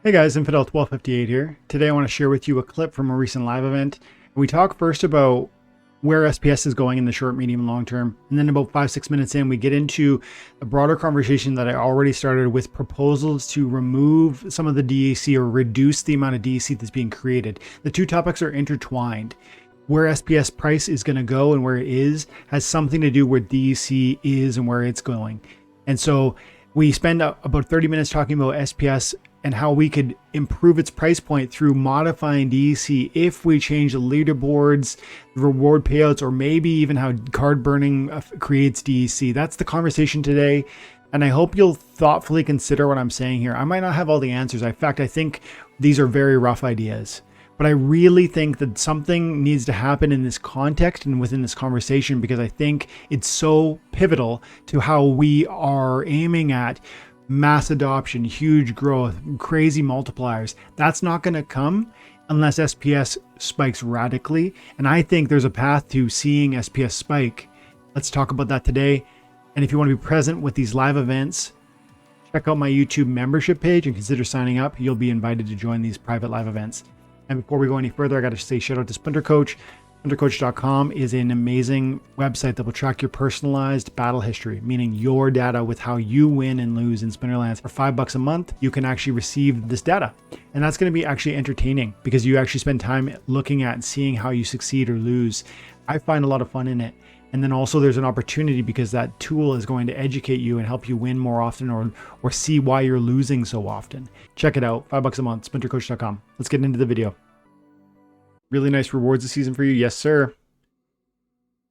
Hey guys, Infidel1258 here. Today I want to share with you a clip from a recent live event. We talk first about where SPS is going in the short, medium, and long term. And then about 5-6 minutes in, we get into a broader conversation that I already started with proposals to remove some of the DEC or reduce the amount of DEC that's being created. The two topics are intertwined. Where SPS price is going to go and where it is has something to do where DEC is and where it's going. And so we spend about 30 minutes talking about SPS and how we could improve its price point through modifying DEC if we change the leaderboards, the reward payouts, or maybe even how card burning creates DEC. That's the conversation today. And I hope you'll thoughtfully consider what I'm saying here. I might not have all the answers. In fact, I think these are very rough ideas. But I really think that something needs to happen in this context and within this conversation, because I think it's so pivotal to how we are aiming at mass adoption, huge growth, crazy multipliers. That's not going to come unless SPS spikes radically. And I think there's a path to seeing SPS spike. Let's talk about that today. And if you want to be present with these live events, check out my YouTube membership page and consider signing up. You'll be invited to join these private live events. And before we go any further, I got to say shout out to SplinterCoach. SplinterCoach.com is an amazing website that will track your personalized battle history, meaning your data with how you win and lose in Splinterlands. For $5 a month, you can actually receive this data. And that's going to be actually entertaining because you actually spend time looking at and seeing how you succeed or lose. I find a lot of fun in it. And then also there's an opportunity because that tool is going to educate you and help you win more often or see why you're losing so often. Check it out, $5 a month, splintercoach.com. Let's get into the video. Really nice rewards this season for you. Yes, sir.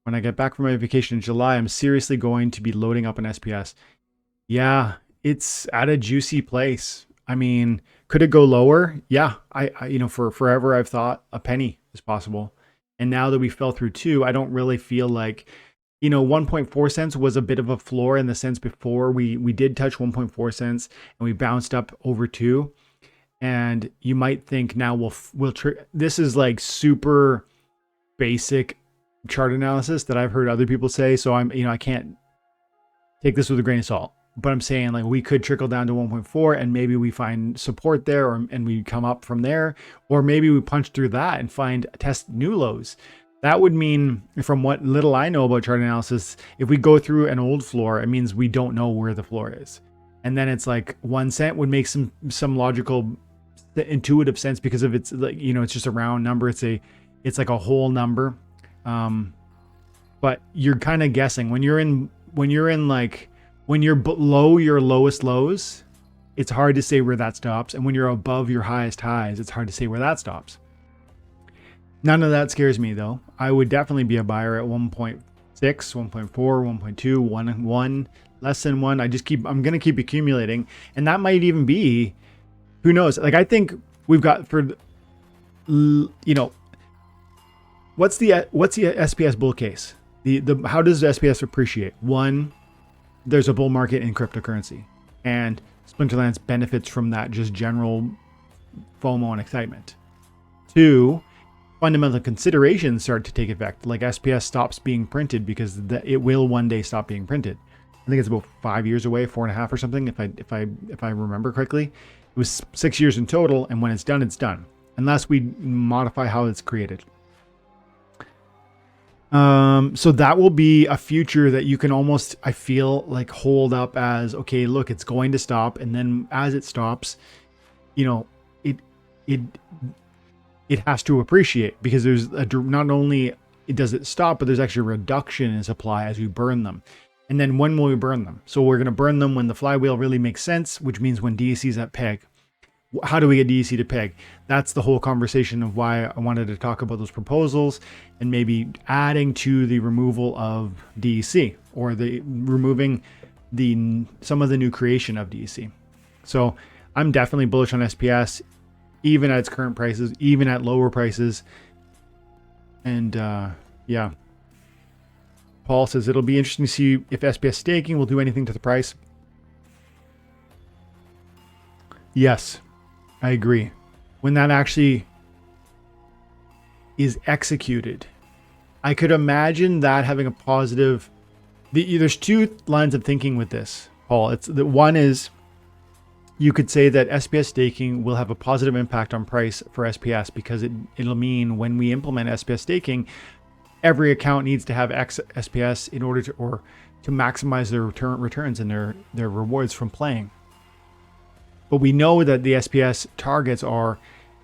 When I get back from my vacation in July, I'm seriously going to be loading up an SPS. Yeah, it's at a juicy place. I mean, could it go lower? Yeah, I for forever I've thought a penny is possible. And now that we fell through 2, I don't really feel like, 1.4 cents was a bit of a floor in the sense before we did touch 1.4 cents and we bounced up over 2. And you might think now this is like super basic chart analysis that I've heard other people say. So I can't take this with a grain of salt, but I'm saying like we could trickle down to 1.4 and maybe we find support there and we come up from there, or maybe we punch through that and test new lows. That would mean, from what little I know about chart analysis, if we go through an old floor, it means we don't know where the floor is. And then it's like 1 cent would make some logical, intuitive sense because of it's like, it's just a round number. It's like a whole number. But you're kind of guessing when you're below your lowest lows, it's hard to say where that stops. And when you're above your highest highs, it's hard to say where that stops. None of that scares me though. I would definitely be a buyer at 1.6, 1.4, 1.2, 1, less than 1. I'm going to keep accumulating. And that might even be, who knows? Like, I think we've got what's the SPS bull case? How does the SPS appreciate? 1, there's a bull market in cryptocurrency, and Splinterlands benefits from that just general FOMO and excitement. 2, fundamental considerations start to take effect, like SPS stops being printed because it will one day stop being printed. I think it's about 5 years away, 4.5 or something, if I remember correctly. It was 6 years in total, and when it's done, unless we modify how it's created. So that will be a future that you can almost, I feel like, hold up as, okay, look, it's going to stop. And then as it stops, it has to appreciate, because there's not only does it stop, but there's actually a reduction in supply as we burn them. And then when will we burn them? So we're going to burn them when the flywheel really makes sense, which means when DEC is at peg. How do we get DEC to peg? That's the whole conversation of why I wanted to talk about those proposals and maybe adding to the removal of DEC, or removing some of the new creation of DEC. So I'm definitely bullish on SPS, even at its current prices, even at lower prices. And yeah. Paul says it'll be interesting to see if SPS staking will do anything to the price. Yes, I agree. When that actually is executed, I could imagine that having a positive. There's 2 lines of thinking with this, Paul. One is you could say that SPS staking will have a positive impact on price for SPS because it'll mean when we implement SPS staking, every account needs to have X SPS in order to maximize their returns and their rewards from playing. But we know that the SPS targets are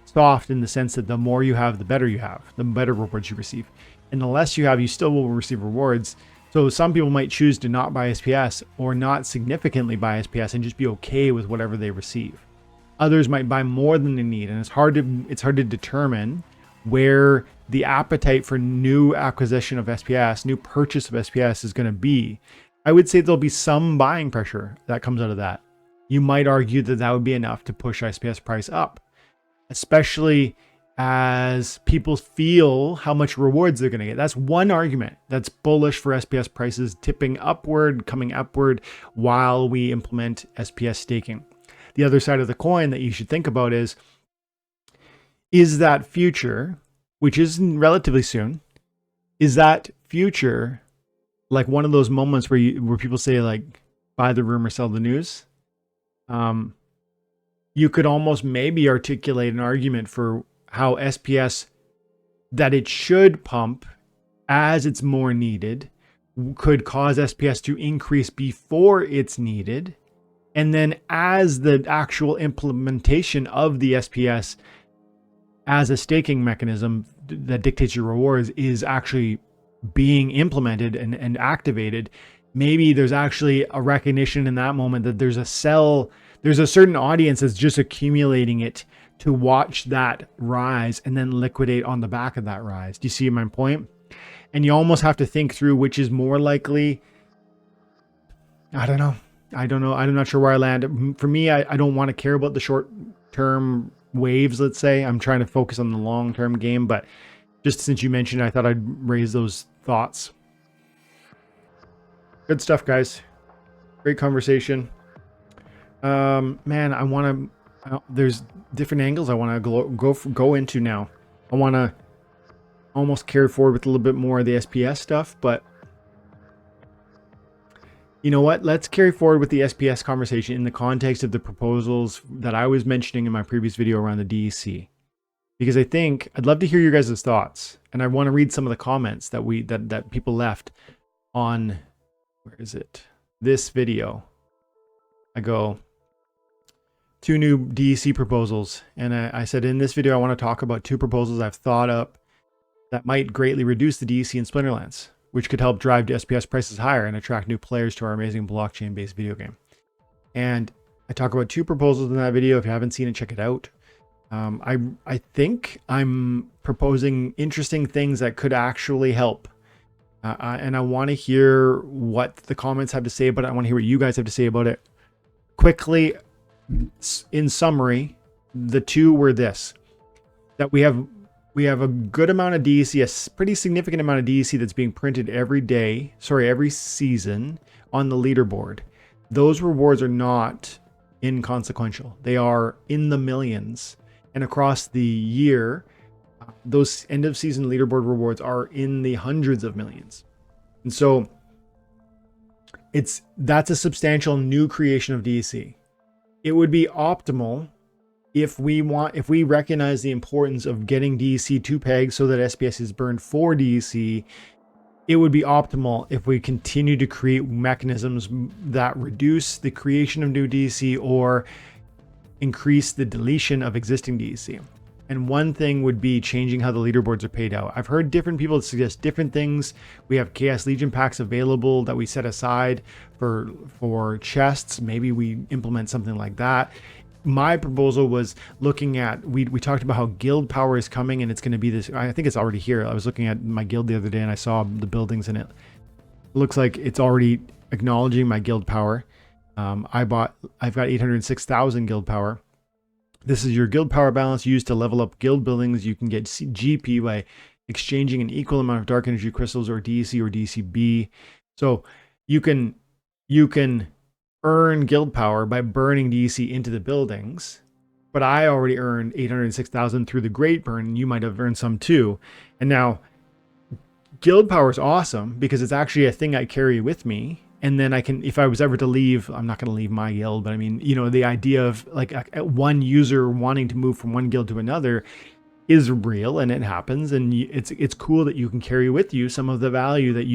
soft in the sense that the more you have, the better you have, the better rewards you receive. And the less you have, you still will receive rewards. So some people might choose to not buy SPS or not significantly buy SPS and just be okay with whatever they receive. Others might buy more than they need, and it's hard to determine where the appetite for new acquisition of SPS, new purchase of SPS is going to be. I would say there'll be some buying pressure that comes out of that. You might argue that that would be enough to push SPS price up, especially as people feel how much rewards they're going to get. That's one argument that's bullish for SPS prices tipping upward, coming upward while we implement SPS staking. The other side of the coin that you should think about is that future, which is relatively soon, is that future like one of those moments where people say like, buy the rumor, sell the news? You could almost maybe articulate an argument for how SPS, that it should pump as it's more needed, could cause SPS to increase before it's needed. And then as the actual implementation of the SPS as a staking mechanism that dictates your rewards is actually being implemented and activated, maybe there's actually a recognition in that moment that there's a certain audience that's just accumulating it to watch that rise and then liquidate on the back of that rise. Do you see my point? And you almost have to think through which is more likely. I don't know. I'm not sure where I land. For me, I don't want to care about the short-term waves, let's say. I'm trying to focus on the long-term game, but just since you mentioned it, I thought I'd raise those thoughts. Good stuff, guys. Great conversation. Man, there's different angles I want to go into now. I want to almost carry forward with a little bit more of the SPS stuff, but you know what? Let's carry forward with the SPS conversation in the context of the proposals that I was mentioning in my previous video around the DEC, because I'd love to hear your guys' thoughts, and I want to read some of the comments that people left on, where is it? This video. I go, 2 new DEC proposals. And I said, in this video, I want to talk about 2 proposals I've thought up that might greatly reduce the DEC in Splinterlands, which could help drive SPS prices higher and attract new players to our amazing blockchain-based video game. And I talk about 2 proposals in that video. If you haven't seen it, check it out. I think I'm proposing interesting things that could actually help. And I want to hear what the comments have to say about it. I want to hear what you guys have to say about it. Quickly, in summary, the 2 were this: that we have a good amount of DEC, a pretty significant amount of DEC that's being printed every season on the leaderboard. Those rewards are not inconsequential. They are in the millions, and across the year, those end of season leaderboard rewards are in the hundreds of millions. And so that's a substantial new creation of DEC. It would be optimal if we recognize the importance of getting DEC to peg so that SPS is burned for DEC. It would be optimal if we continue to create mechanisms that reduce the creation of new DEC or increase the deletion of existing DEC. And one thing would be changing how the leaderboards are paid out. I've heard different people suggest different things. We have Chaos Legion packs available that we set aside for chests. Maybe we implement something like that. My proposal was looking at, we talked about how guild power is coming, and it's going to be this, I think it's already here. I was looking at my guild the other day and I saw the buildings in it. It looks like it's already acknowledging my guild power. I've got 806,000 guild power. This is your guild power balance used to level up guild buildings. You can get GP by exchanging an equal amount of dark energy crystals or DEC or DCB. So you can earn guild power by burning DEC into the buildings. But I already earned 806,000 through the Great Burn, and you might have earned some too. And now guild power is awesome because it's actually a thing I carry with me. And then I can, if I was ever to leave, I'm not going to leave my guild, but I mean, you know, the idea of like one user wanting to move from one guild to another is real, and it happens. And it's cool that you can carry with you some of the value that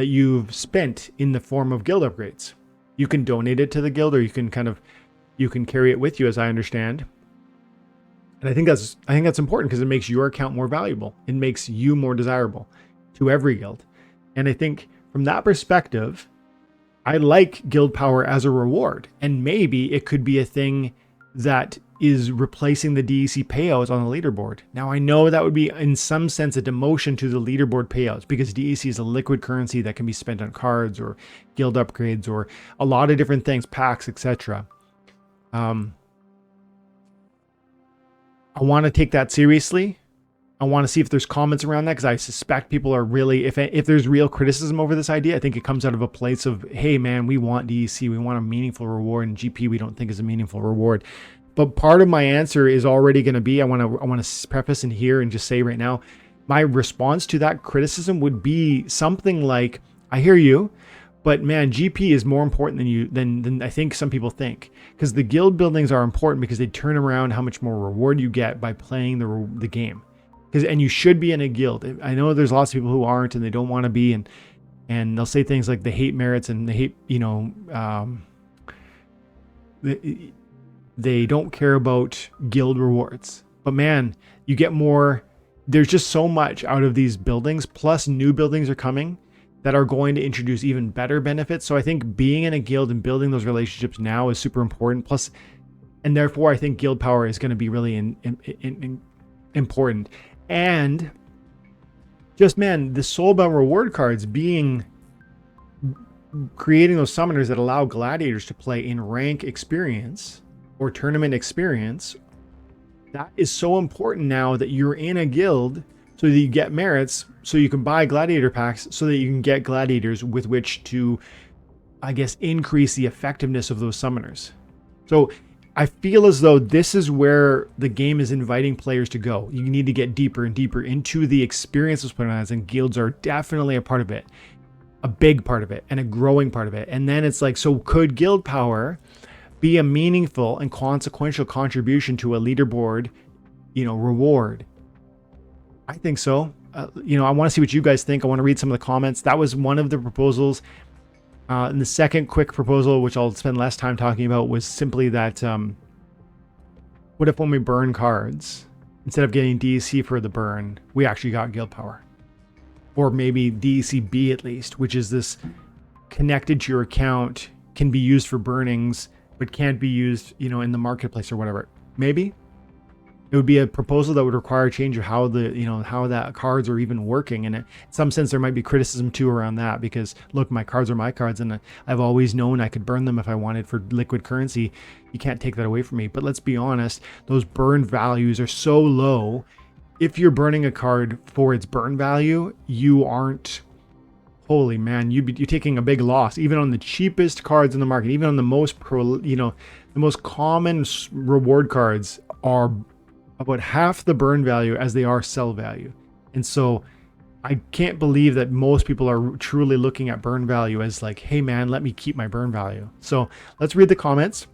you've spent in the form of guild upgrades. You can donate it to the guild, or you can carry it with you, as I understand. And I think that's important because it makes your account more valuable. It makes you more desirable to every guild. And I think from that perspective, I like guild power as a reward. And maybe it could be a thing that is replacing the DEC payouts on the leaderboard. Now, I know that would be in some sense a demotion to the leaderboard payouts, because DEC is a liquid currency that can be spent on cards or guild upgrades or a lot of different things, packs, etc. I want to take that seriously. I want to see if there's comments around that, because I suspect people are really, if there's real criticism over this idea, I think it comes out of a place of, hey man, we want DEC, we want a meaningful reward, and GP we don't think is a meaningful reward. But part of my answer is already going to be, I want to preface in here and just say right now, my response to that criticism would be something like, I hear you, but man, GP is more important than I think some people think, because the guild buildings are important because they turn around how much more reward you get by playing the game. And you should be in a guild. I know there's lots of people who aren't and they don't want to be, and they'll say things like they hate merits and they hate, you know, they don't care about guild rewards. But man, you get more. There's just so much out of these buildings, plus new buildings are coming that are going to introduce even better benefits. So I think being in a guild and building those relationships now is super important. Plus, and therefore I think guild power is going to be really important. And just, man, the soulbound reward cards creating those summoners that allow gladiators to play in rank experience or tournament experience, that is so important now that you're in a guild, so that you get merits, so you can buy gladiator packs, so that you can get gladiators with which to, I guess, increase the effectiveness of those summoners. So I feel as though this is where the game is inviting players to go. You need to get deeper and deeper into the experience of Splinterlands, and guilds are definitely a part of it, a big part of it, and a growing part of it. And then it's like, so could guild power be a meaningful and consequential contribution to a leaderboard, you know, reward? I think so. You know, I want to see what you guys think. I want to read some of the comments. That was one of the proposals. And the second quick proposal, which I'll spend less time talking about, was simply that what if when we burn cards, instead of getting DEC for the burn, we actually got guild power? Or maybe DECB at least, which is this connected to your account, can be used for burnings, but can't be used, you know, in the marketplace or whatever. Maybe it would be a proposal that would require a change of how that cards are even working. And in some sense, there might be criticism too around that, because look, my cards are my cards, and I've always known I could burn them if I wanted for liquid currency. You can't take that away from me. But let's be honest, those burn values are so low. If you're burning a card for its burn value, you aren't, holy man, you're taking a big loss, even on the cheapest cards in the market. Even on the most the most common reward cards are about half the burn value as they are sell value. And so I can't believe that most people are truly looking at burn value as like, hey man, let me keep my burn value. So let's read the comments,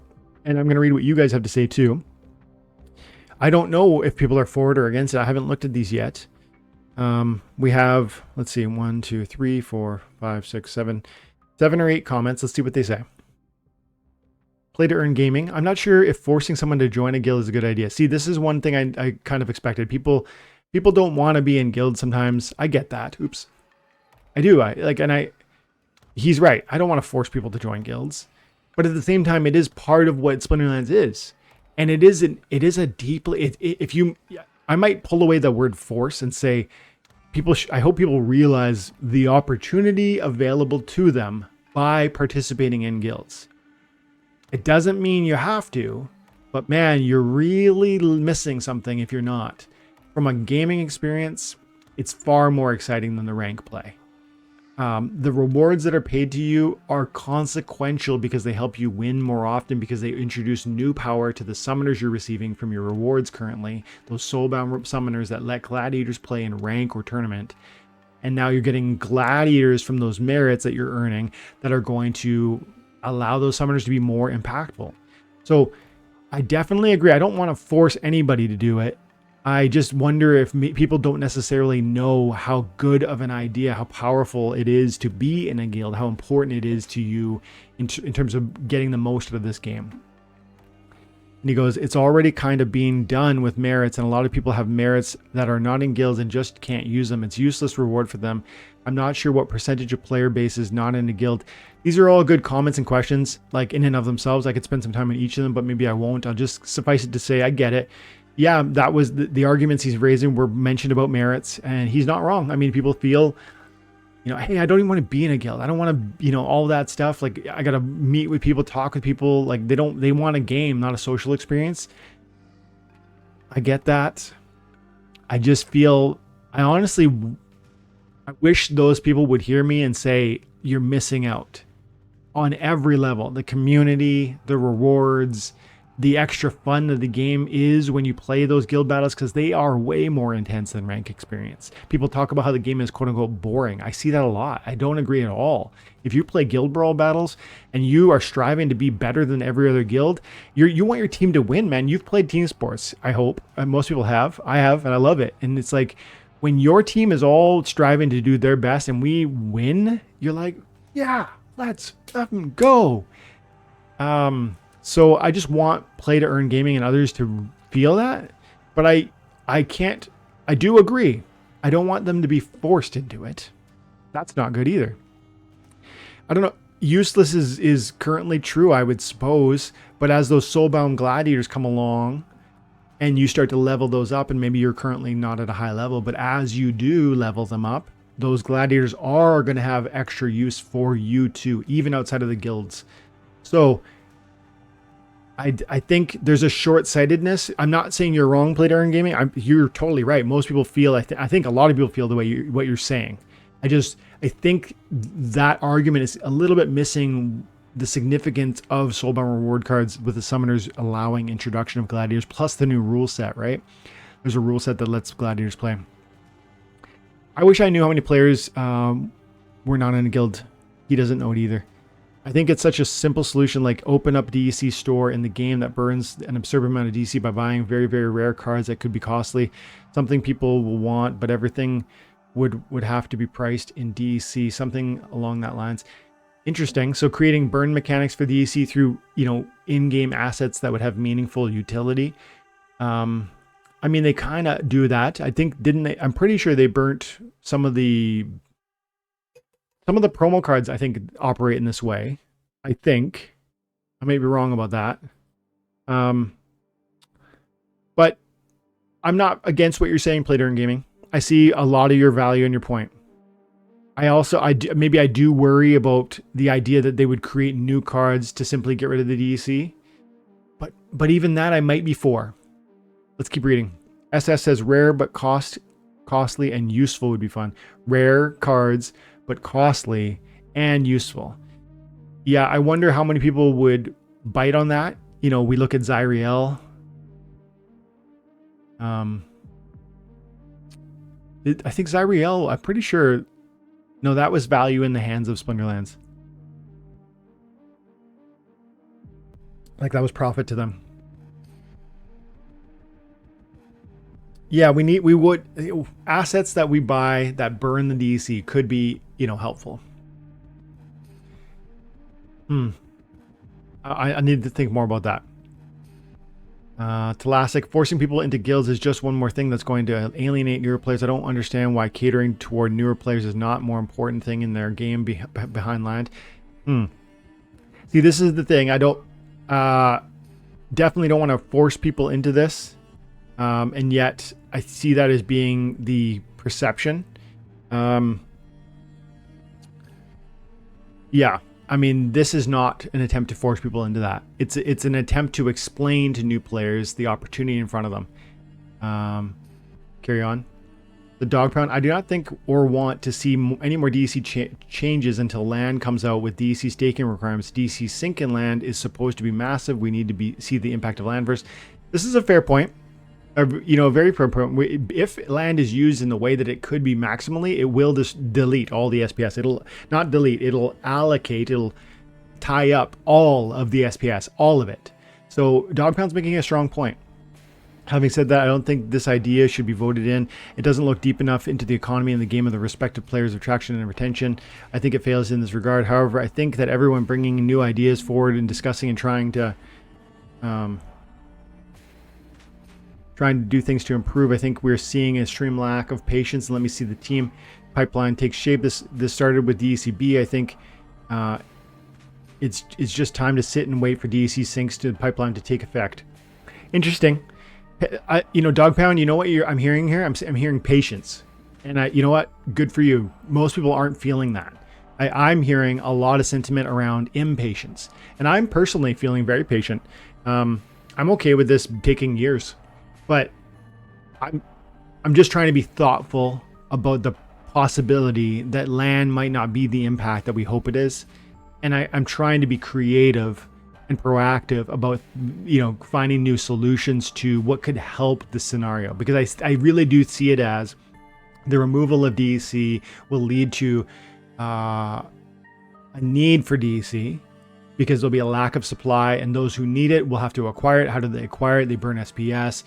and I'm going to read what you guys have to say too. I don't know if people are for it or against it. I haven't looked at these yet. We have, let's see, 1, 2, 3, 4, 5, 6, 7 or 8 comments. Let's see what they say. Play to earn gaming. I'm not sure if forcing someone to join a guild is a good idea. See, this is one thing I kind of expected. People don't want to be in guilds sometimes. I get that. Oops. I do. He's right. I don't want to force people to join guilds. But at the same time, it is part of what Splinterlands is. And it is a deeply, I might pull away the word force and say, I hope people realize the opportunity available to them by participating in guilds. It doesn't mean you have to, but man, you're really missing something if you're not. From a gaming experience, it's far more exciting than the rank play. The rewards that are paid to you are consequential because they help you win more often, because they introduce new power to the summoners you're receiving from your rewards currently, those soulbound summoners that let gladiators play in rank or tournament. And now you're getting gladiators from those merits that you're earning that are going to allow those summoners to be more impactful. So I definitely agree. I don't want to force anybody to do it. I just wonder if people don't necessarily know how good of an idea, how powerful it is to be in a guild, how important it is to you in terms of getting the most out of this game. And he goes, it's already kind of being done with merits, and a lot of people have merits that are not in guilds and just can't use them. It's useless reward for them. I'm not sure what percentage of player base is not in a guild. These are all good comments and questions, like in and of themselves. I could spend some time on each of them, but maybe I won't. I'll just suffice it to say I get it. Yeah, that was the arguments he's raising were mentioned about merits, and he's not wrong. I mean, people feel, you know, hey, I don't even want to be in a guild. I don't want to, you know, all that stuff. Like, I got to meet with people, talk with people. Like, they want a game, not a social experience. I get that. I just feel, I wish those people would hear me and say, you're missing out on every level. The community, the rewards, the extra fun that the game is when you play those guild battles, because they are way more intense than rank experience. People talk about how the game is quote unquote boring. I see that a lot. I don't agree at all. If you play guild brawl battles and you are striving to be better than every other guild, you want your team to win, man. You've played team sports, I hope. Most people have. I have, and I love it. And it's like when your team is all striving to do their best and we win, you're like, yeah, let's go. So I just want Play to Earn Gaming and others to feel that, but I do agree. I don't want them to be forced into it. That's not good either. I don't know. Useless is currently true, I would suppose, but as those soulbound gladiators come along and you start to level those up, and maybe you're currently not at a high level, but as you do level them up, those gladiators are going to have extra use for you too, even outside of the guilds. So I think there's a short-sightedness. I'm not saying you're wrong, Play to Earn Gaming. You're totally right. Most people feel, I think a lot of people feel the way what you're saying. I think that argument is a little bit missing the significance of soulbound reward cards with the summoners allowing introduction of gladiators, plus the new rule set, right? There's a rule set that lets gladiators play. I wish I knew how many players were not in a guild. He doesn't know it either. I think it's such a simple solution, like open up DEC store in the game that burns an absurd amount of DC by buying very, very rare cards that could be costly. Something people will want, but everything would have to be priced in DEC, something along that lines. Interesting. So creating burn mechanics for DEC through, you know, in-game assets that would have meaningful utility. I mean, they kind of do that. I think, didn't they? I'm pretty sure they burnt some of the promo cards, I think, operate in this way. I think. I may be wrong about that. But I'm not against what you're saying, Play to Earn Gaming. I see a lot of your value and your point. I do worry about the idea that they would create new cards to simply get rid of the DEC. But even that I might be for. Let's keep reading. SS says rare but costly and useful would be fun. Rare cards but costly and useful. Yeah, I wonder how many people would bite on that. You know, we look at Zyriel. I think Zyriel, I'm pretty sure, no, that was value in the hands of Splinterlands. Like that was profit to them. Yeah, assets that we buy that burn the DEC could be, you know, helpful. I need to think more about that. Telasic, forcing people into guilds is just one more thing that's going to alienate newer players. I don't understand why catering toward newer players is not more important thing in their game behind land. See, this is the thing. I don't definitely don't want to force people into this. And yet I see that as being the perception. Yeah, I mean, this is not an attempt to force people into that. It's an attempt to explain to new players the opportunity in front of them. Carry on. The dog pound. I do not think or want to see any more DEC changes until land comes out with DEC staking requirements. DEC sinking land is supposed to be massive. We need to see the impact of land first. This is a fair point. a very important. If land is used in the way that it could be maximally, it will just delete all the SPS. It'll not delete. It'll allocate. It'll tie up all of the SPS, all of it. So Dogpound's making a strong point. Having said that, I don't think this idea should be voted in. It doesn't look deep enough into the economy and the game of the respective players' attraction and retention. I think it fails in this regard. However, I think that everyone bringing new ideas forward and discussing and trying to do things to improve. I think we're seeing a extreme lack of patience. And let me see the team pipeline take shape. This started with DECB. I think it's just time to sit and wait for DEC syncs to the pipeline to take effect. Interesting. Dog Pound, you know what I'm hearing here? I'm hearing patience. And you know what? Good for you. Most people aren't feeling that. I'm hearing a lot of sentiment around impatience. And I'm personally feeling very patient. I'm okay with this taking years. But I'm just trying to be thoughtful about the possibility that land might not be the impact that we hope it is. And I'm trying to be creative and proactive about, finding new solutions to what could help the scenario. Because I really do see it as the removal of DEC will lead to a need for DEC, because there'll be a lack of supply, and those who need it will have to acquire it. How do they acquire it? They burn SPS.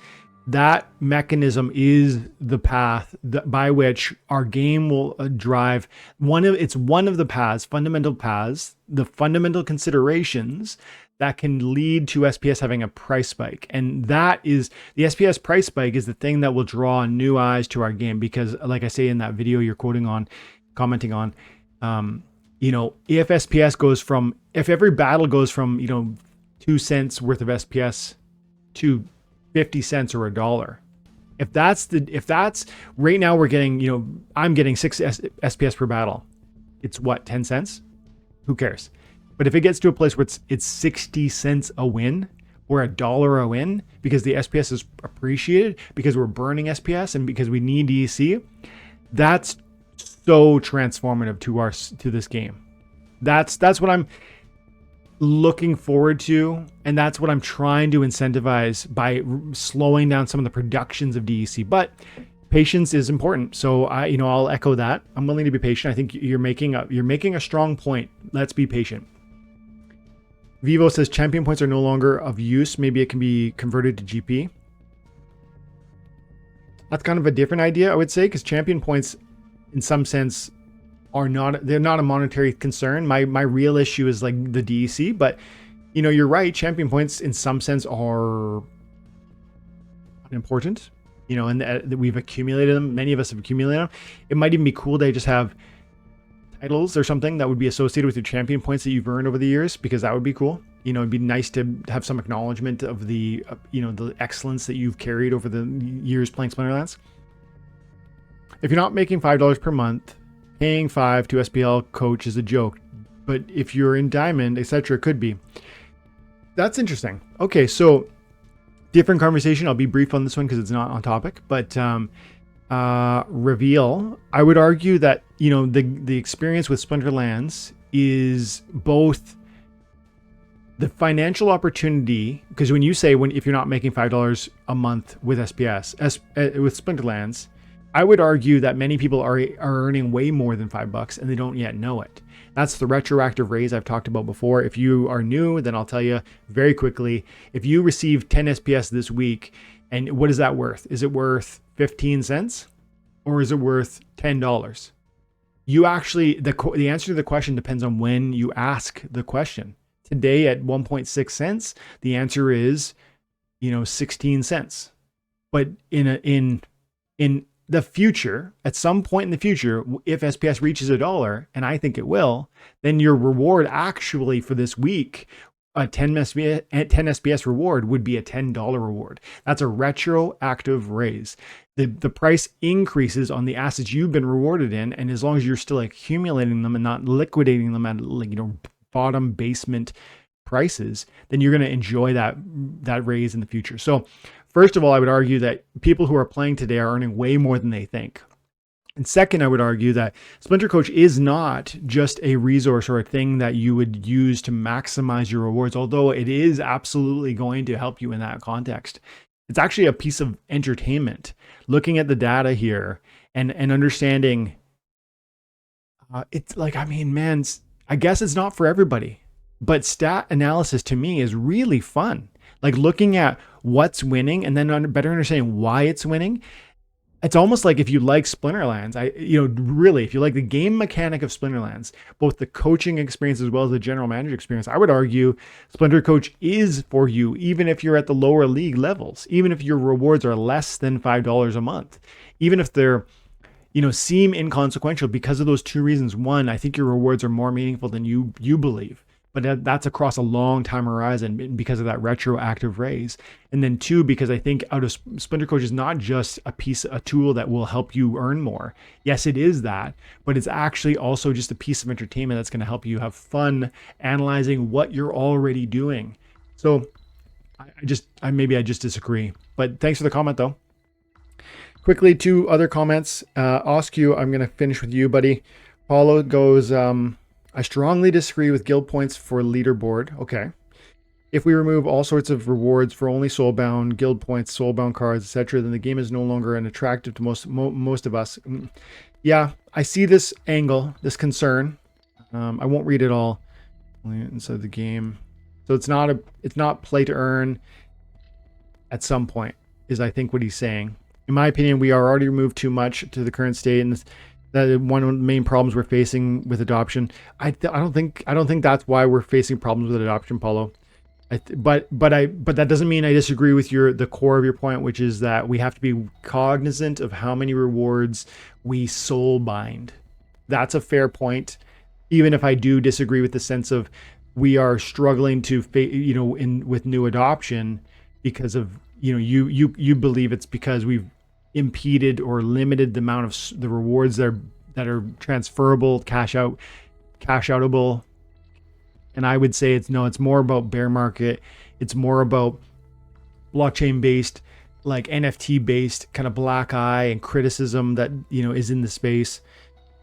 That mechanism is the path by which our game will drive. It's one of the paths, the fundamental considerations that can lead to SPS having a price spike. And that is, the SPS price spike is the thing that will draw new eyes to our game. Because like I say in that video you're commenting on, if every battle goes from, 2 cents worth of SPS to 50 cents or $1. If that's right now we're getting, I'm getting 6 SPS per battle. It's what, 10 cents? Who cares? But if it gets to a place where it's 60 cents a win or $1 a win because the SPS is appreciated, because we're burning SPS and because we need DEC, that's so transformative to this game. That's what I'm looking forward to, and that's what I'm trying to incentivize by slowing down some of the productions of DEC. But patience is important, so I'll echo that. I'm willing to be patient. I think you're making a strong point. Let's be patient. Vivo says champion points are no longer of use. Maybe it can be converted to GP. That's kind of a different idea, I would say, because champion points, in some sense, they're not a monetary concern. My real issue is like the DEC, but you're right. Champion points, in some sense, are unimportant. And that we've accumulated them. Many of us have accumulated them. It might even be cool to just have titles or something that would be associated with your champion points that you've earned over the years, because that would be cool. It'd be nice to have some acknowledgement of the the excellence that you've carried over the years playing Splinterlands. If you're not making $5 per month, paying $5 to SPLCoach is a joke. But if you're in Diamond, etc., it could be. That's interesting. Okay, so different conversation. I'll be brief on this one because it's not on topic. But reveal, I would argue that the experience with Splinterlands is both the financial opportunity, because when you say if you're not making $5 a month with SPS with Splinterlands, I would argue that many people are earning way more than $5 and they don't yet know it. That's the retroactive raise I've talked about before. If you are new, then I'll tell you very quickly. If you receive 10 SPS this week, and what is that worth? Is it worth 15 cents or is it worth $10? You actually, the answer to the question depends on when you ask the question. Today at 1.6 cents, the answer is, 16 cents. But in the future, at some point in the future, if SPS reaches $1, and I think it will, then your reward actually for this week, a 10 SPS reward would be a $10 reward. That's a retroactive raise. The price increases on the assets you've been rewarded in, and as long as you're still accumulating them and not liquidating them at bottom basement prices, then you're going to enjoy that raise in the future. So first of all, I would argue that people who are playing today are earning way more than they think. And second, I would argue that SplinterCoach is not just a resource or a thing that you would use to maximize your rewards, although it is absolutely going to help you in that context. It's actually a piece of entertainment. Looking at the data here and understanding, it's like, I mean, man, I guess it's not for everybody, but stat analysis to me is really fun. Like looking at what's winning and then better understanding why it's winning. It's almost like if you like Splinterlands, really, if you like the game mechanic of Splinterlands, both the coaching experience as well as the general manager experience, I would argue SplinterCoach is for you, even if you're at the lower league levels, even if your rewards are less than $5 a month, even if they're, seem inconsequential because of those two reasons. One, I think your rewards are more meaningful than you believe. But that's across a long time horizon because of that retroactive raise. And then two, because I think out of SplinterCoach is not just a tool that will help you earn more. Yes, it is that, but it's actually also just a piece of entertainment that's going to help you have fun analyzing what you're already doing. So I just disagree. But thanks for the comment though. Quickly, two other comments. Oscu, I'm going to finish with you, buddy. Paulo goes, I strongly disagree with guild points for leaderboard. Okay. If we remove all sorts of rewards for only soulbound, guild points, soulbound cards, etc., then the game is no longer an attractive to most of us. Yeah, I see this angle, this concern. I won't read it all inside the game. So it's not play to earn at some point, is I think what he's saying. In my opinion, we are already removed too much to the current state, and that one of the main problems we're facing with adoption. I don't think that's why we're facing problems with adoption, Paulo. But that doesn't mean I disagree with the core of your point, which is that we have to be cognizant of how many rewards we soul bind. That's a fair point, even if I do disagree with the sense of we are struggling to with new adoption because of you believe it's because we've impeded or limited the amount of the rewards that are transferable, cash outable. And I would say it's more about bear market. It's more about blockchain based, like NFT based kind of black eye and criticism that is in the space.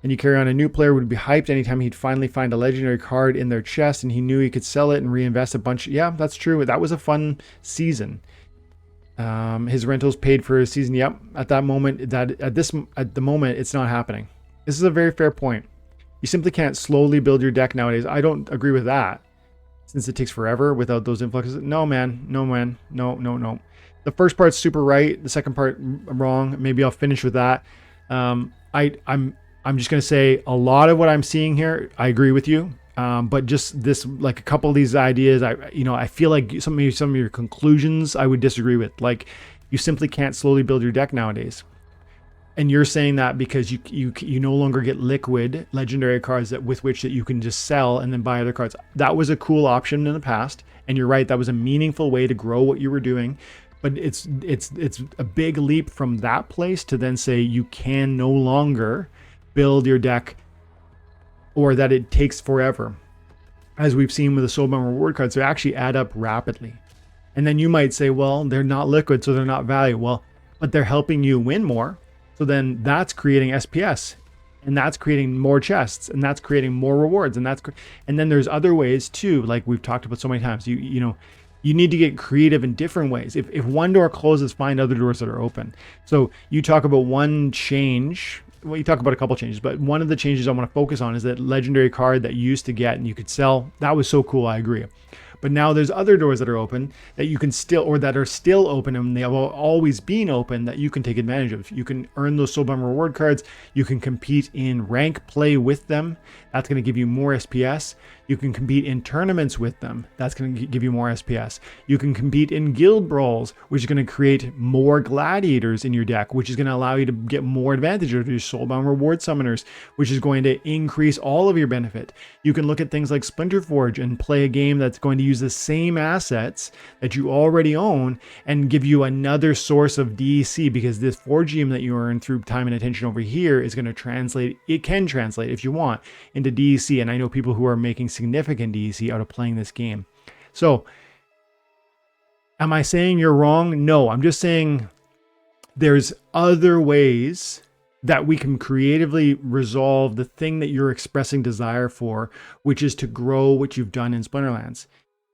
And you carry on, a new player would be hyped anytime he'd finally find a legendary card in their chest and he knew he could sell it and reinvest a bunch. Yeah, that's true. That was a fun season. His rentals paid for his season. Yep. At that moment, at the moment, it's not happening. This is a very fair point. You simply can't slowly build your deck nowadays. I don't agree with that, since it takes forever without those influxes. No, man. No. The first part's super right. The second part wrong. Maybe I'll finish with that. I'm just gonna say a lot of what I'm seeing here, I agree with you. But just this, like a couple of these ideas, I feel like some of your conclusions I would disagree with. Like, you simply can't slowly build your deck nowadays. And you're saying that because you no longer get liquid legendary cards with which that you can just sell and then buy other cards. That was a cool option in the past, and you're right, that was a meaningful way to grow what you were doing. But it's a big leap from that place to then say you can no longer build your deck, or that it takes forever, as we've seen with the soulbound reward cards. They actually add up rapidly. And then you might say, well, they're not liquid, so they're not value. Well, but they're helping you win more. So then that's creating SPS, and that's creating more chests, and that's creating more rewards, and then there's other ways too, like we've talked about so many times. You need to get creative in different ways. If one door closes, find other doors that are open. So you talk about one change. Well, you talk about a couple changes, but one of the changes I want to focus on is that legendary card that you used to get and you could sell. That was so cool. I agree. But now there's other doors that are open that you can still, or that are still open, and they have always been open, that you can take advantage of. You can earn those soulbound reward cards. You can compete in rank play with them. That's going to give you more SPS. You can compete in tournaments with them. That's going to give you more SPS. You can compete in guild brawls, which is going to create more gladiators in your deck, which is going to allow you to get more advantage of your soulbound reward summoners, which is going to increase all of your benefit. You can look at things like Splinterforge and play a game that's going to use the same assets that you already own and give you another source of DEC, because this Forgium that you earn through time and attention over here is going to translate. It can translate, if you want, into DEC. And I know people who are making significant DEC out of playing this game. So am I saying you're wrong? No, I'm just saying there's other ways that we can creatively resolve the thing that you're expressing desire for, which is to grow what you've done in Splinterlands.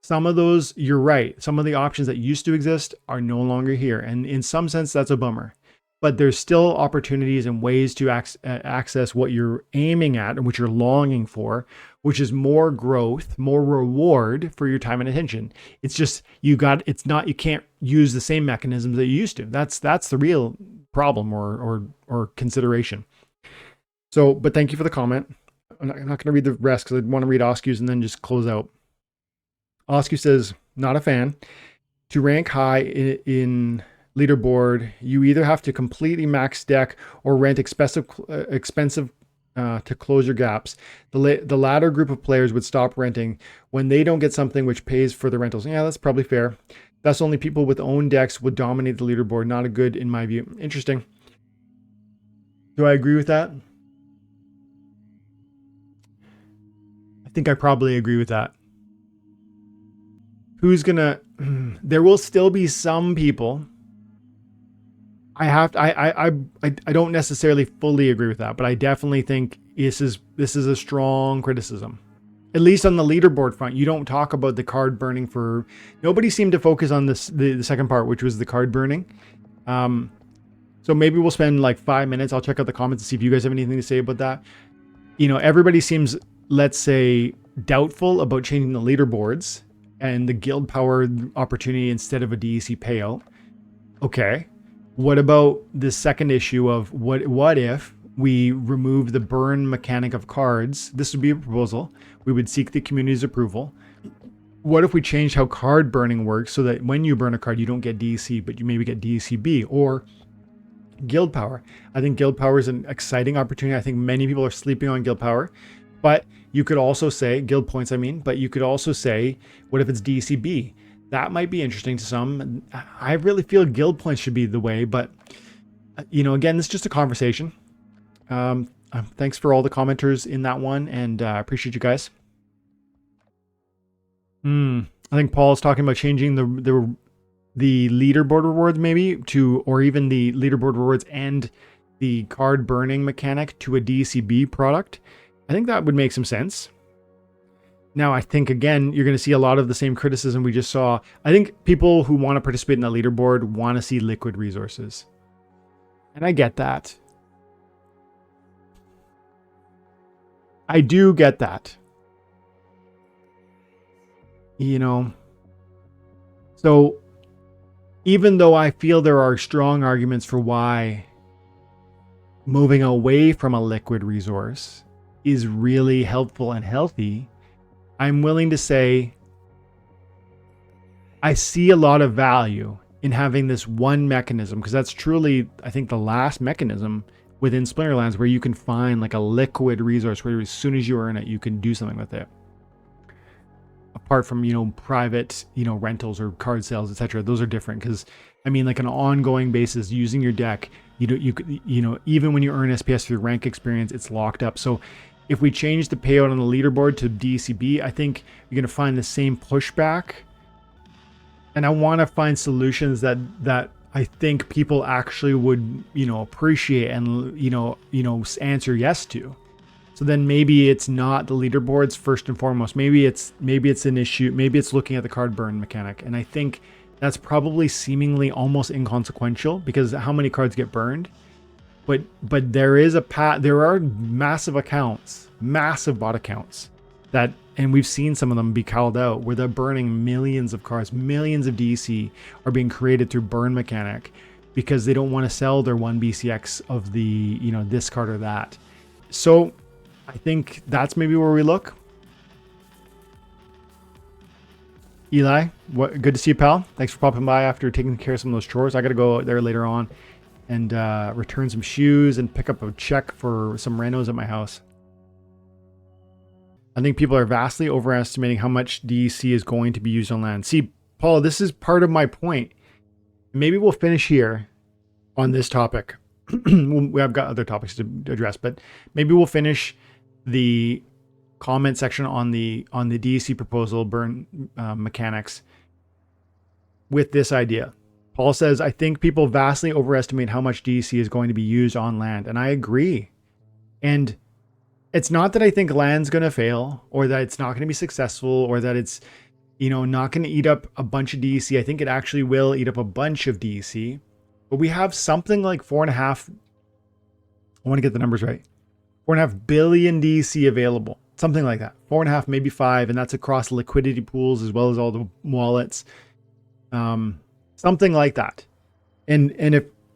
some of those, you're right. Some of the options that used to exist are no longer here. And in some sense, that's a bummer. But there's still opportunities and ways to access what you're aiming at and what you're longing for, which is more growth, more reward for your time and attention. It's just, you can't use the same mechanisms that you used to. That's the real problem or consideration. So, but thank you for the comment. I'm not going to read the rest because I want to read Oscue's and then just close out. Oscue says, not a fan. To rank high in leaderboard, you either have to completely max deck or rent expensive to close your gaps. The latter group of players would stop renting when they don't get something which pays for the rentals. Yeah, that's probably fair. Thus, only people with own decks would dominate the leaderboard. Not a good, in my view. Interesting. Do I agree with that? I think I probably agree with that. Who's gonna? There will still be some people. I don't necessarily fully agree with that, but I definitely think this is a strong criticism. At least on the leaderboard front, you don't talk about the card burning for. Nobody seemed to focus on this the second part, which was the card burning. So maybe we'll spend like 5 minutes. I'll check out the comments and see if you guys have anything to say about that. You know, everybody seems, let's say, doubtful about changing the leaderboards and the guild power opportunity instead of a DEC payout. Okay. What about the second issue of what if we remove the burn mechanic of cards? This would be a proposal. We would seek the community's approval. What if we change how card burning works so that when you burn a card, you don't get DEC, but you maybe get DECB or guild power? I think guild power is an exciting opportunity. I think many people are sleeping on guild power, but you could also say guild points, but you could also say, what if it's DECB? That might be interesting to some. I really feel guild points should be the way, but you know, again, this is just a conversation. Thanks for all the commenters in that one, and I appreciate you guys. I think Paul is talking about changing the leaderboard rewards maybe to, or even the leaderboard rewards and the card burning mechanic to a DCB product. I think that would make some sense. Now, I think, again, you're going to see a lot of the same criticism we just saw. I think people who want to participate in that leaderboard want to see liquid resources. And I get that. I do get that. You know, so even though I feel there are strong arguments for why moving away from a liquid resource is really helpful and healthy, I'm willing to say I see a lot of value in having this one mechanism, because that's truly, I think, the last mechanism within Splinterlands where you can find like a liquid resource where as soon as you earn it, you can do something with it. Apart from, you know, private, you know, rentals or card sales, etc. Those are different because, I mean, like an ongoing basis using your deck, you know, even when you earn SPS through rank experience, it's locked up. So if we change the payout on the leaderboard to DCB, I think you're going to find the same pushback. And I want to find solutions that I think people actually would, you know, appreciate and, you know, answer yes to. So then maybe it's not the leaderboards first and foremost. Maybe it's an issue. Maybe it's looking at the card burn mechanic. And I think that's probably seemingly almost inconsequential because how many cards get burned? But there is there are massive accounts, massive bot accounts that, and we've seen some of them be called out where they're burning millions of cards, millions of DC are being created through burn mechanic because they don't want to sell their one BCX of the, you know, this card or that. So I think that's maybe where we look. Eli, good to see you, pal. Thanks for popping by after taking care of some of those chores. I got to go there later on and return some shoes and pick up a check for some renos at my house. I think people are vastly overestimating how much DEC is going to be used on land. See, Paul, this is part of my point. Maybe we'll finish here on this topic. I've got other topics to address, but maybe we'll finish the comment section on the DEC proposal burn mechanics with this idea. Paul says, I think people vastly overestimate how much DEC is going to be used on land. And I agree. And it's not that I think land's going to fail or that it's not going to be successful or that it's, not going to eat up a bunch of DEC. I think it actually will eat up a bunch of DEC, but we have something like 4.5. I want to get the numbers right. 4.5 billion DEC available, something like that. 4.5, maybe 5, and that's across liquidity pools as well as all the wallets, something like that. And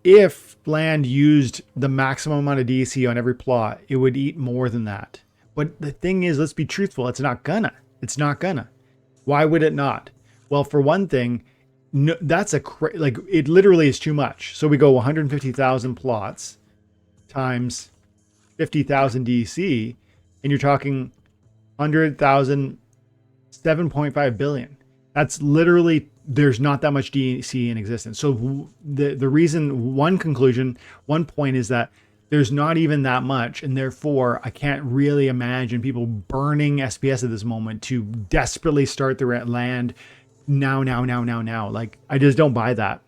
if land used the maximum amount of DEC on every plot, it would eat more than that. But the thing is, let's be truthful. It's not gonna. Why would it not? Well, for one thing, no, that's it literally is too much. So we go 150,000 plots times 50,000 DEC, and you're talking 100,000, 7.5 billion. That's literally, there's not that much DEC in existence. So the reason, one point is that there's not even that much, and therefore I can't really imagine people burning SPS at this moment to desperately start the land now. Like, I just don't buy that.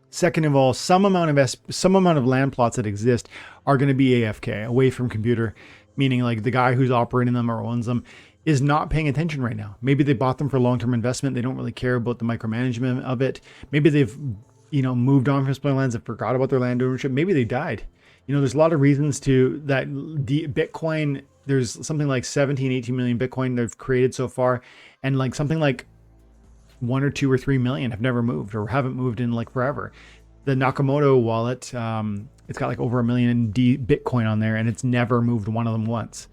Second of all, some amount of land plots that exist are going to be AFK, away from computer, meaning like the guy who's operating them or owns them is not paying attention right now. Maybe they bought them for long-term investment. They don't really care about the micromanagement of it. Maybe they've, moved on from Splinterlands and forgot about their land ownership. Maybe they died. There's a lot of reasons to that. Bitcoin, there's something like 17, 18 million Bitcoin they've created so far. And like something like 1 or 2 or 3 million have never moved or haven't moved in like forever. The Nakamoto wallet, it's got like over 1 million Bitcoin on there, and it's never moved one of them once.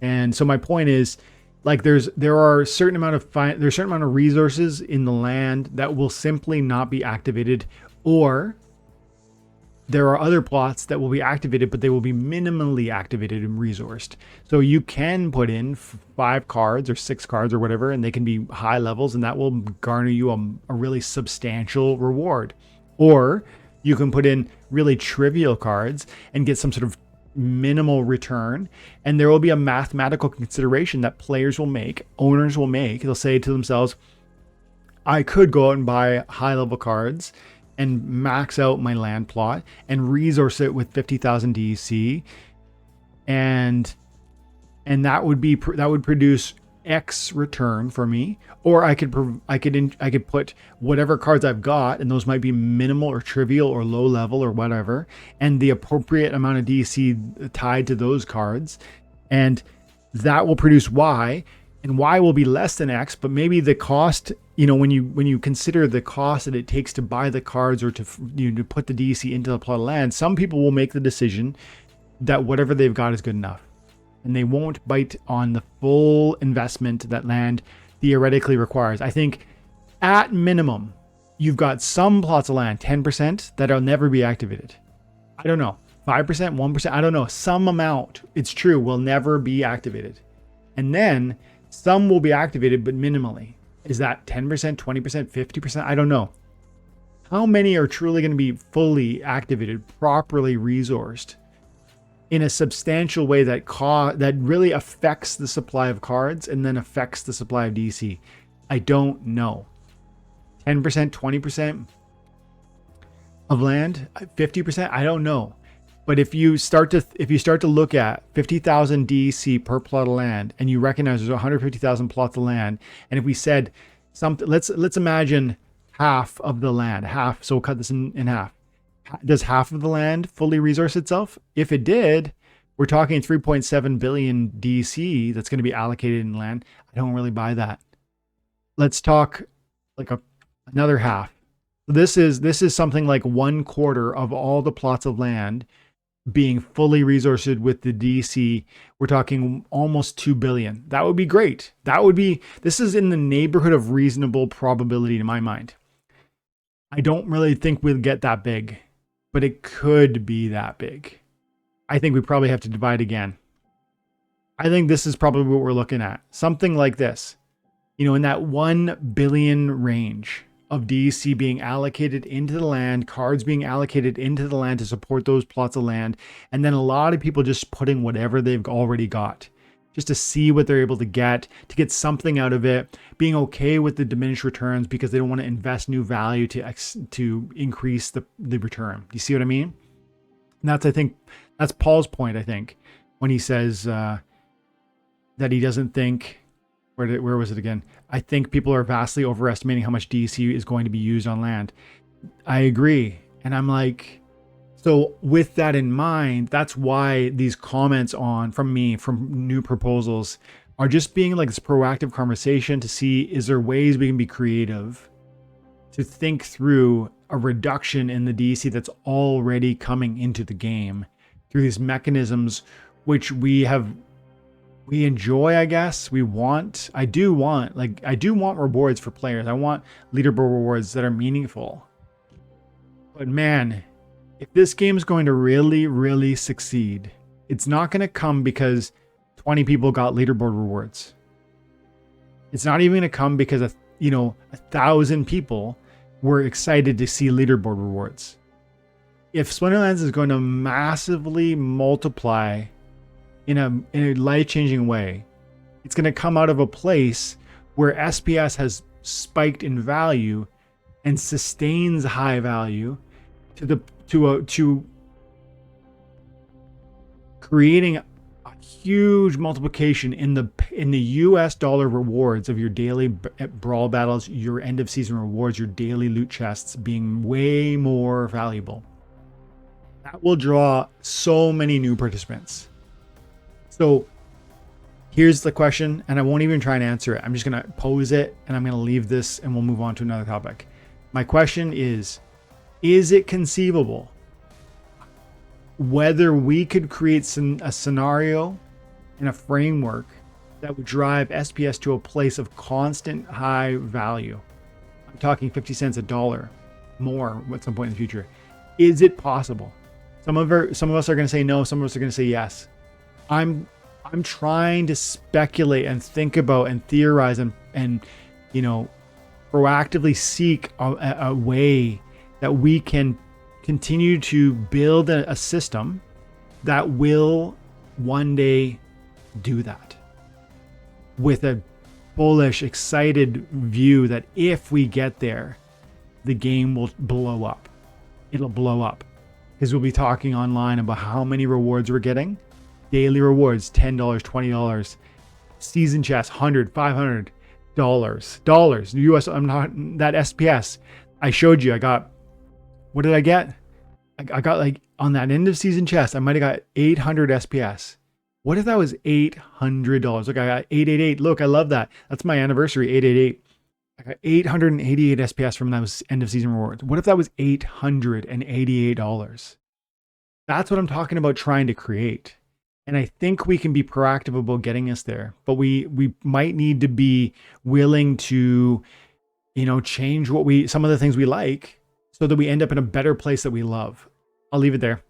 And so my point is, like, there are a certain amount of resources in the land that will simply not be activated, or there are other plots that will be activated, but they will be minimally activated and resourced. So you can put in 5 cards or 6 cards or whatever, and they can be high levels, and that will garner you a really substantial reward. Or you can put in really trivial cards and get some sort of minimal return, and there will be a mathematical consideration that players will make, owners will make. They'll say to themselves, I could go out and buy high level cards and max out my land plot and resource it with 50,000 DEC, and that would produce X return for me. Or I could put whatever cards I've got, and those might be minimal or trivial or low level or whatever, and the appropriate amount of DEC tied to those cards, and that will produce Y, and Y will be less than X. But maybe the cost, when you consider the cost that it takes to buy the cards or to put the DEC into the plot of land, some people will make the decision that whatever they've got is good enough, and they won't bite on the full investment that land theoretically requires. I think at minimum, you've got some plots of land, 10%, that'll never be activated. I don't know, 5%, 1%, I don't know, some amount, it's true, will never be activated. And then some will be activated, but minimally. Is that 10%, 20%, 50%? I don't know. How many are truly going to be fully activated, properly resourced, in a substantial way that really affects the supply of cards and then affects the supply of DC? I don't know. 10%, 20% of land, 50%, I don't know. But if you start to look at 50,000 DEC per plot of land, and you recognize there's 150,000 plots of land, and if we said something, let's imagine half of the land, so we'll cut this in half. Does half of the land fully resource itself? If it did, we're talking 3.7 billion DC that's going to be allocated in land. I don't really buy that. Let's talk like another half. This is something like 1/4 of all the plots of land being fully resourced with the DC. We're talking almost 2 billion. That would be great. This is in the neighborhood of reasonable probability in my mind. I don't really think we'll get that big, but it could be that big. I think we probably have to divide again. I think this is probably what we're looking at. Something like this, in that 1 billion range of DEC being allocated into the land, cards being allocated into the land to support those plots of land, and then a lot of people just putting whatever they've already got, just to see what they're able to get something out of it, being okay with the diminished returns because they don't want to invest new value to increase the return. Do you see what I mean? And that's Paul's point, I think, when he says that he doesn't think, where was it again? I think people are vastly overestimating how much DEC is going to be used on land. I agree. And I'm like, so with that in mind, that's why these comments from new proposals are just being like this proactive conversation to see, is there ways we can be creative to think through a reduction in the DEC that's already coming into the game through these mechanisms, which we enjoy, I guess. I do want rewards for players. I want leaderboard rewards that are meaningful. But man, if this game is going to really, really succeed, it's not going to come because 20 people got leaderboard rewards. It's not even going to come because 1,000 people were excited to see leaderboard rewards. If Splinterlands is going to massively multiply in a life-changing way, it's going to come out of a place where SPS has spiked in value and sustains high value to creating a huge multiplication in the US dollar rewards of your daily brawl battles, your end of season rewards, your daily loot chests being way more valuable. That will draw so many new participants. So here's the question, and I won't even try and answer it. I'm just going to pose it, and I'm going to leave this, and we'll move on to another topic. My question is it conceivable whether we could create a scenario and a framework that would drive SPS to a place of constant high value? I'm talking 50 cents, a dollar more at some point in the future. Is it possible? Some of us are going to say no. Some of us are going to say yes. I'm trying to speculate and think about and theorize and proactively seek a way that we can continue to build a system that will one day do that, with a bullish, excited view that if we get there, the game will blow up. It'll blow up because we'll be talking online about how many rewards we're getting. Daily rewards, $10, $20. Season chest, $100, $500. US, I'm not that SPS. I showed you, what did I get? I got like on that end of season chest, I might have got 800 SPS. What if that was $800? Look, I got 888. Look, I love that. That's my anniversary, 888. I got 888 SPS from those end of season rewards. What if that was $888? That's what I'm talking about trying to create. And I think we can be proactive about getting us there, but we might need to be willing to, change some of the things we like so that we end up in a better place that we love. I'll leave it there.